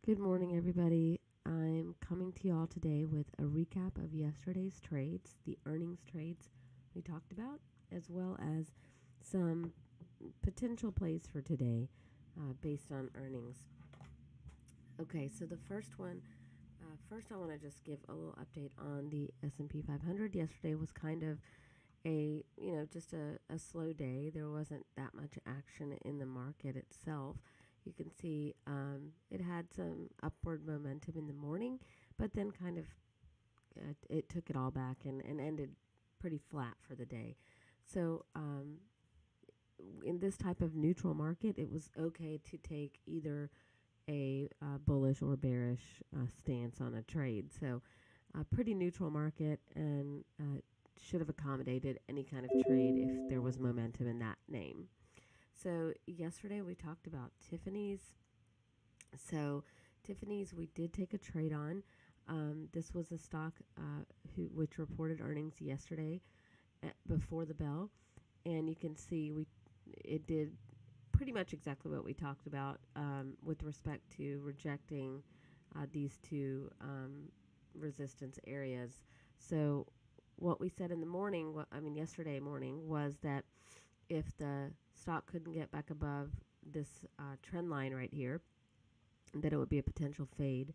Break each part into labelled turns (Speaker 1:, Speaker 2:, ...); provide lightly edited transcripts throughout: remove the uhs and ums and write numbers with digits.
Speaker 1: Good morning, everybody. I'm coming to y'all today with a recap of yesterday's trades, the earnings trades we talked about, as well as some potential plays for today based on earnings. Okay, so the first one, first I want to just give a little update on the S&P 500. Yesterday was kind of just a slow day. There wasn't that much action in the market itself. You can see it had some upward momentum in the morning, but then kind of it took it all back and ended pretty flat for the day. So in this type of neutral market, it was okay to take either a bullish or bearish stance on a trade. So a pretty neutral market and should have accommodated any kind of trade if there was momentum in that name. So yesterday we talked about Tiffany's. So Tiffany's we did take a trade on. This was a stock which reported earnings yesterday before the bell, and you can see it did pretty much exactly what we talked about with respect to rejecting these two resistance areas. So what we said in the morning, yesterday morning, was that if the stock couldn't get back above this trend line right here, that it would be a potential fade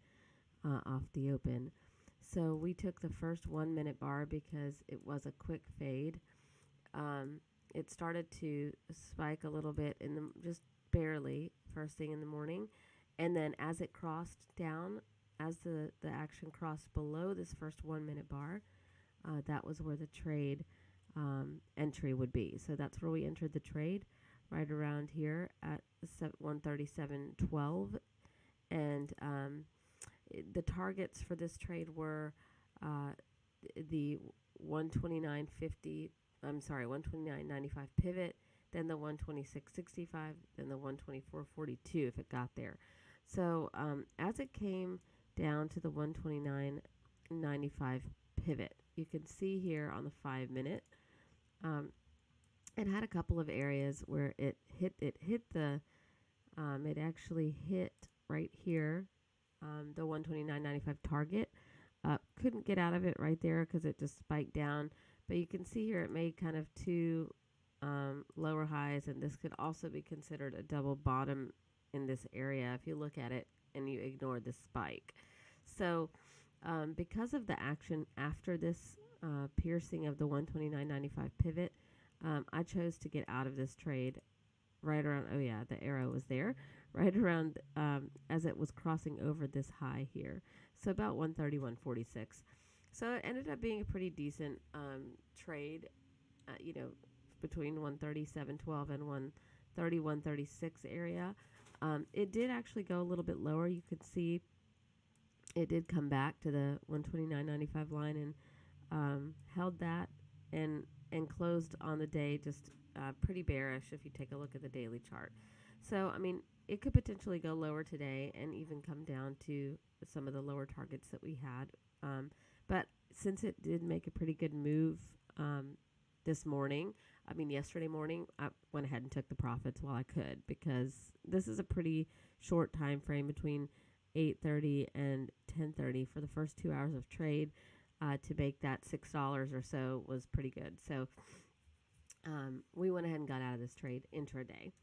Speaker 1: off the open. So we took the first 1 minute bar because it was a quick fade. It started to spike a little bit just barely first thing in the morning, and then as it crossed down, as the action crossed below this first 1 minute bar, that was where the trade entry would be. So that's where we entered the trade, right around here at 137.12, and the targets for this trade were the 129.95 pivot, then the 126.65, then the 124.42 if it got there. So as it came down to the 129.95 pivot, you can see here on the 5 minute, it had a couple of areas where it actually hit right here, the 129.95 target. Couldn't get out of it right there because it just spiked down. But you can see here it made kind of two lower highs, and this could also be considered a double bottom in this area if you look at it and you ignore the spike. So because of the action after this piercing of the 129.95 pivot, I chose to get out of this trade right around, the arrow was there, right around as it was crossing over this high here. So about 131.46. So it ended up being a pretty decent trade, between 137.12 and 131.36 area. It did actually go a little bit lower. You could see it did come back to the 129.95 line and held that and closed on the day just pretty bearish if you take a look at the daily chart. So, it could potentially go lower today and even come down to some of the lower targets that we had. But since it did make a pretty good move this morning, yesterday morning, I went ahead and took the profits while I could, because this is a pretty short time frame between 8:30 and 10:30 for the first 2 hours of trade. To make that $6 or so was pretty good. So we went ahead and got out of this trade intraday.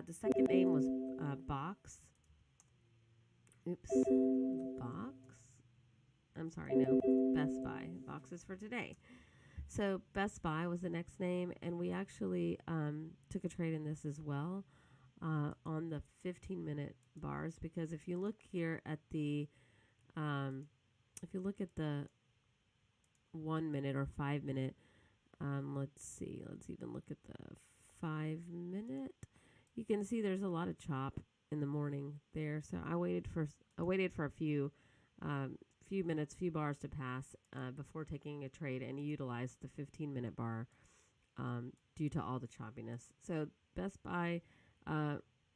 Speaker 1: The second name was Box. Box. I'm sorry, no, Best Buy. Box is for today. So Best Buy was the next name, and we actually took a trade in this as well on the 15-minute bars, because if you look here at the 1 minute or 5 minute, let's even look at the 5 minute. You can see there's a lot of chop in the morning there. So I waited for a few minutes, few bars to pass before taking a trade, and utilized the 15-minute bar due to all the choppiness. So Best Buy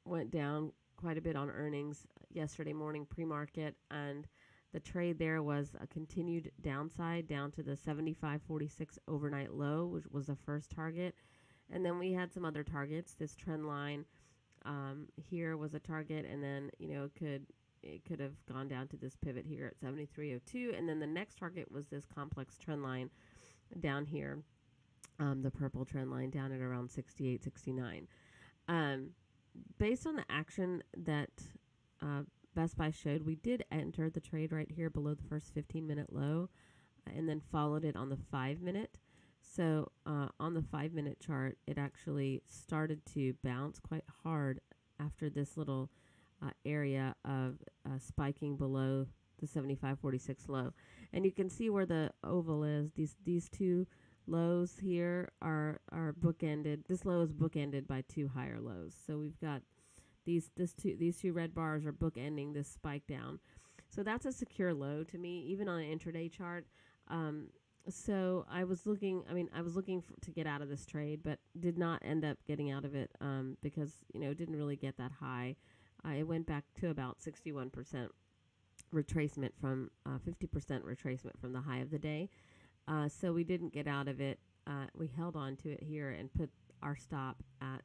Speaker 1: went down quite a bit on earnings yesterday morning pre-market, and the trade there was a continued downside down to the 75.46 overnight low, which was the first target. And then we had some other targets. This trend line here was a target, and then it could have gone down to this pivot here at 73.02. And then the next target was this complex trend line down here, the purple trend line down at around 68.69. Based on the action that Best Buy showed, we did enter the trade right here below the first 15-minute low, and then followed it on the 5-minute. So on the 5-minute chart, it actually started to bounce quite hard after this little area of spiking below the 75.46 low. And you can see where the oval is. These two lows here are bookended. This low is bookended by two higher lows. So we've got these two red bars are bookending this spike down. So that's a secure low to me, even on an intraday chart. So I was looking to get out of this trade, but did not end up getting out of it because, it didn't really get that high. It went back to about 61% retracement from 50% retracement from the high of the day. So we didn't get out of it. We held on to it here and put our stop at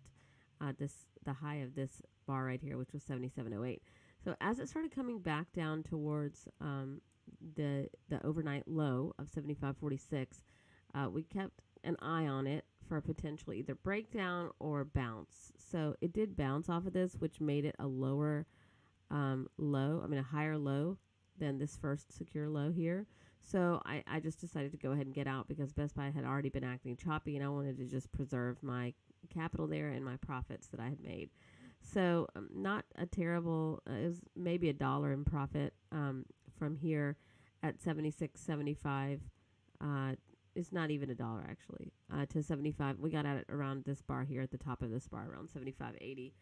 Speaker 1: the high of this bar right here, which was 77.08. So as it started coming back down towards the overnight low of 75.46, we kept an eye on it for a potential either breakdown or bounce. So it did bounce off of this, which made it a lower a higher low than this first secure low here. So I just decided to go ahead and get out because Best Buy had already been acting choppy, and I wanted to just preserve my capital there and my profits that I had made. So not a terrible, it was maybe $1 in profit from here at 76.75. It's not even $1 actually, to 75. We got at it around this bar here at the top of this bar, around 75.80.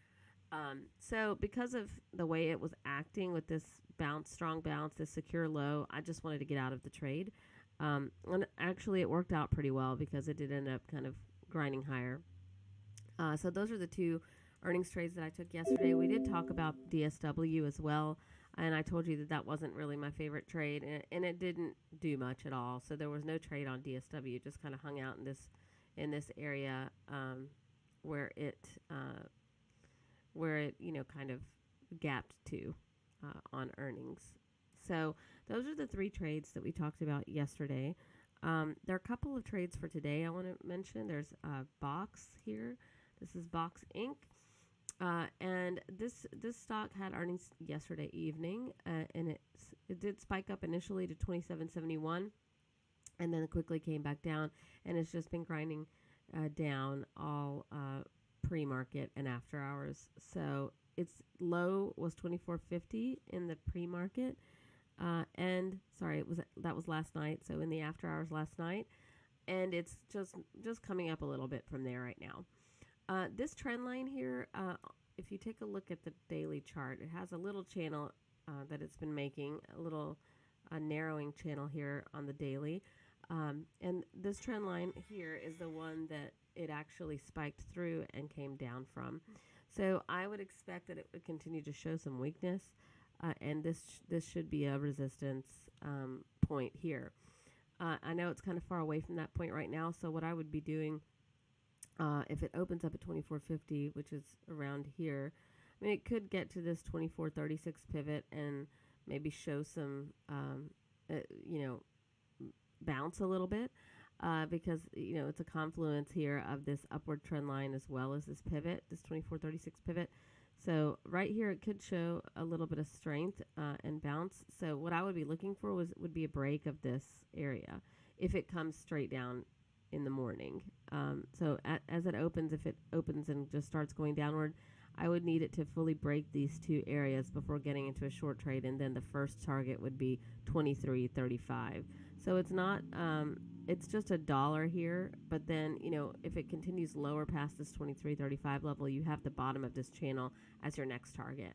Speaker 1: So because of the way it was acting with this strong bounce, this secure low, I just wanted to get out of the trade. And actually it worked out pretty well because it did end up kind of grinding higher. So those are the two earnings trades that I took yesterday. We did talk about DSW as well, and I told you that wasn't really my favorite trade, and it didn't do much at all. So there was no trade on DSW. It just kind of hung out in this area where it kind of gapped to on earnings. So those are the three trades that we talked about yesterday. There are a couple of trades for today I want to mention. There's Box here. This is Box Inc. And this stock had earnings yesterday evening, and it did spike up initially to 27.71, and then quickly came back down, and it's just been grinding down all pre-market and after hours. So its low was 24.50 in the pre-market, and sorry, that was last night. So in the after hours last night, and it's just coming up a little bit from there right now. This trend line here, if you take a look at the daily chart, it has a little channel that it's been making, a little narrowing channel here on the daily. And this trend line here is the one that it actually spiked through and came down from. So I would expect that it would continue to show some weakness, and this should be a resistance point here. I know it's kind of far away from that point right now, so what I would be doing if it opens up at 24.50, which is around here, it could get to this 24.36 pivot and maybe show some, bounce a little bit because, it's a confluence here of this upward trend line as well as this pivot, this 24.36 pivot. So right here, it could show a little bit of strength and bounce. So what I would be looking for would be a break of this area if it comes straight down in the morning. So as it opens, if it opens and just starts going downward, I would need it to fully break these two areas before getting into a short trade, and then the first target would be 23.35. So it's not, it's just $1 here, but then, if it continues lower past this 23.35 level, you have the bottom of this channel as your next target.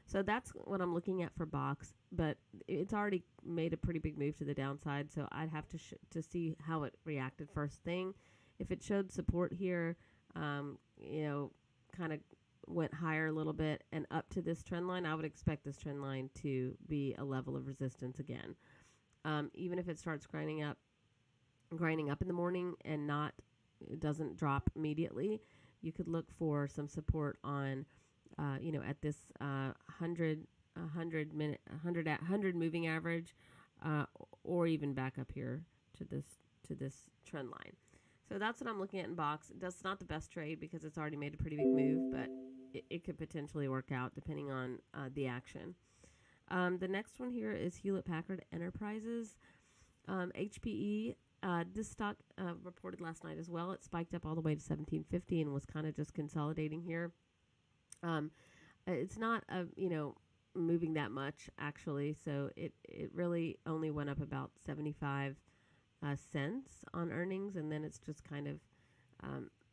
Speaker 1: So that's what I'm looking at for Box, but it's already made a pretty big move to the downside, so I'd have to see how it reacted first thing. If it showed support here, kind of went higher a little bit and up to this trend line, I would expect this trend line to be a level of resistance again. Even if it starts grinding up in the morning and it doesn't drop immediately, you could look for some support on, at this 100 100 moving average, or even back up here to this trend line. So that's what I'm looking at in box. That's not the best trade because it's already made a pretty big move, but it could potentially work out depending on the action. The next one here is Hewlett Packard Enterprises, HPE. This stock reported last night as well. It spiked up all the way to 1750 and was kind of just consolidating here. It's not moving that much actually, so it really only went up about 75 cents on earnings, and then it's just kind of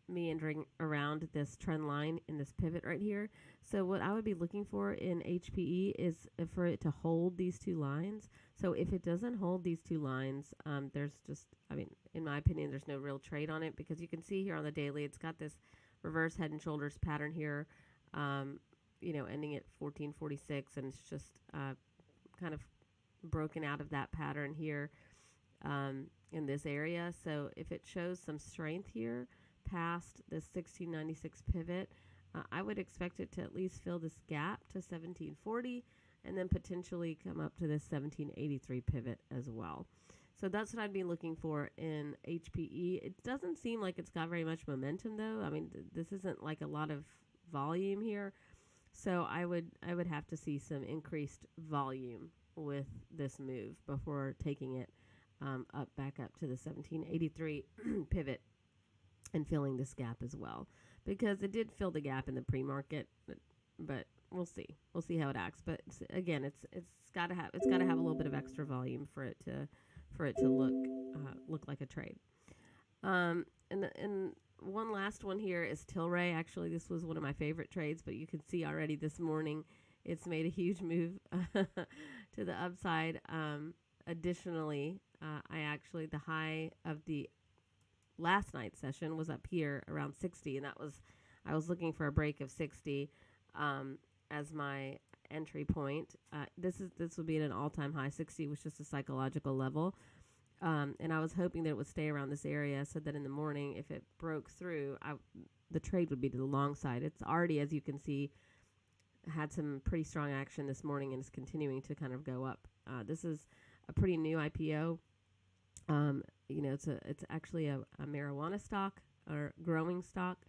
Speaker 1: meandering around this trend line in this pivot right here. So what I would be looking for in HPE is for it to hold these two lines. So if it doesn't hold these two lines, there's just, in my opinion, there's no real trade on it, because you can see here on the daily, it's got this reverse head and shoulders pattern here, ending at 1446, and it's just kind of broken out of that pattern here in this area. So if it shows some strength here past this 1696 pivot, I would expect it to at least fill this gap to 1740 and then potentially come up to this 1783 pivot as well. So that's what I'd be looking for in HPE. It doesn't seem like it's got very much momentum though. This isn't like a lot of volume here. So I would have to see some increased volume with this move before taking it back up to the 1783 pivot and filling this gap as well, because it did fill the gap in the pre-market, but we'll see how it acts. But again, it's got to have a little bit of extra volume for it to look like a trade. And one last one here is TLRY. Actually, this was one of my favorite trades, but you can see already this morning it's made a huge move to the upside. Additionally, the high of the last night's session was up here around 60, and I was looking for a break of 60 as my entry point. This would be at an all-time high. 60 was just a psychological level, and I was hoping that it would stay around this area, so that in the morning, if it broke through, the trade would be to the long side. It's already, as you can see, had some pretty strong action this morning and is continuing to kind of go up. This is a pretty new IPO. It's actually a marijuana stock or growing stock,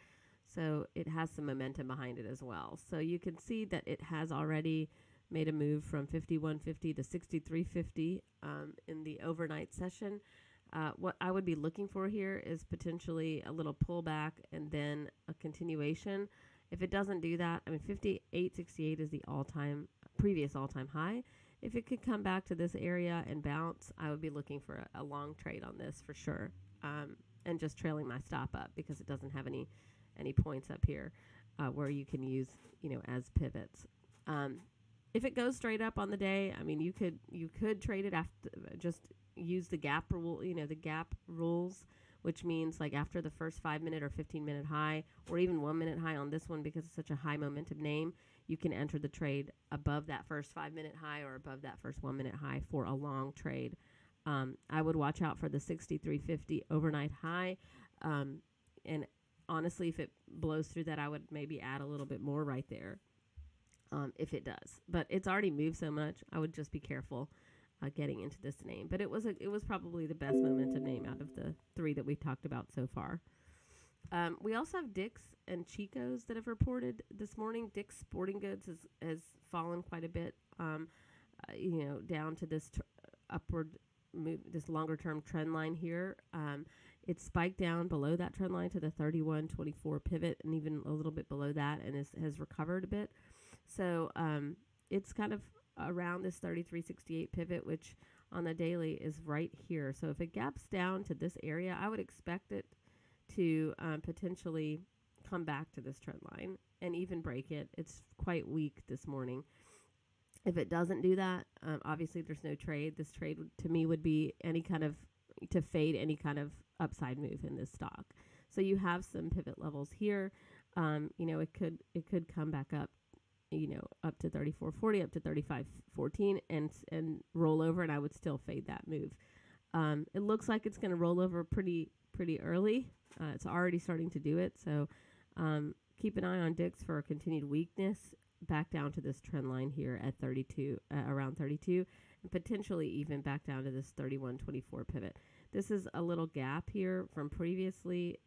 Speaker 1: so it has some momentum behind it as well. So you can see that it has already made a move from 51.50 to 63.50 in the overnight session. What I would be looking for here is potentially a little pullback and then a continuation. If it doesn't do that, 58.68 is the previous all-time high. If it could come back to this area and bounce, I would be looking for a long trade on this for sure, and just trailing my stop up, because it doesn't have any points up here where you can use as pivots. If it goes straight up on the day, you could trade it after, just use the gap rule, the gap rules, which means like after the first 5-minute or 15-minute high, or even 1-minute high on this one, because it's such a high momentum name, you can enter the trade above that first 5-minute high or above that first 1-minute high for a long trade. I would watch out for the 63.50 overnight high. And honestly, if it blows through that, I would maybe add a little bit more right there if it does. But it's already moved so much, I would just be careful getting into this name. But it was probably the best momentum name out of the three that we've talked about so far. We also have Dick's and Chico's that have reported this morning. Dick's Sporting Goods has fallen quite a bit, down to this upward move, this longer term trend line here. It spiked down below that trend line to the 31.24 pivot, and even a little bit below that, and has recovered a bit. So it's kind of around this 33.68 pivot, which on the daily is right here. So if it gaps down to this area, I would expect it to potentially come back to this trend line and even break it. It's quite weak this morning. If it doesn't do that, obviously there's no trade. This trade to me would be to fade any kind of upside move in this stock. So you have some pivot levels here. It could come back up, up to 34.40, up to 35.14, and roll over, and I would still fade that move. It looks like it's going to roll over pretty early. It's already starting to do it. So keep an eye on Dick's for a continued weakness. back down to this trend line here at 32, around 32, and potentially even back down to this 31.24 pivot. This is a little gap here from previously.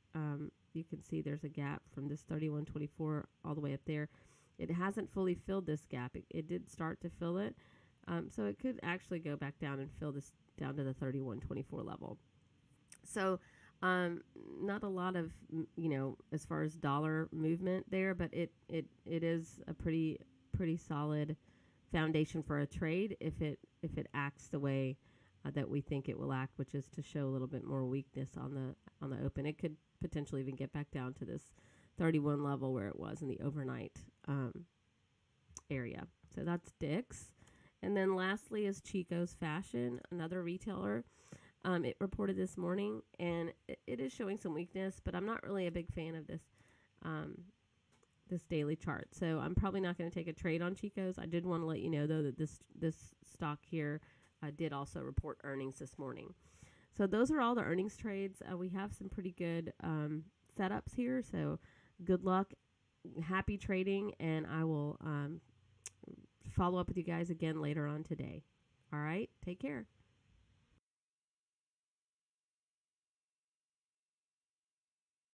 Speaker 1: You can see there's a gap from this 31.24 all the way up there. It hasn't fully filled this gap. It did start to fill it. So it could actually go back down and fill this down to the 31.24 level. So not a lot of, as far as dollar movement there, but it is a pretty solid foundation for a trade if it acts the way that we think it will act, which is to show a little bit more weakness on the open. It could potentially even get back down to this 31 level where it was in the overnight area. So that's Dick's. And then lastly is Chico's Fashion, another retailer. It reported this morning, and it is showing some weakness, but I'm not really a big fan of this this daily chart. So I'm probably not going to take a trade on Chico's. I did want to let you know, though, that this stock here did also report earnings this morning. So those are all the earnings trades. We have some pretty good setups here, so good luck. Happy trading, and I will follow up with you guys again later on today. All right, take care.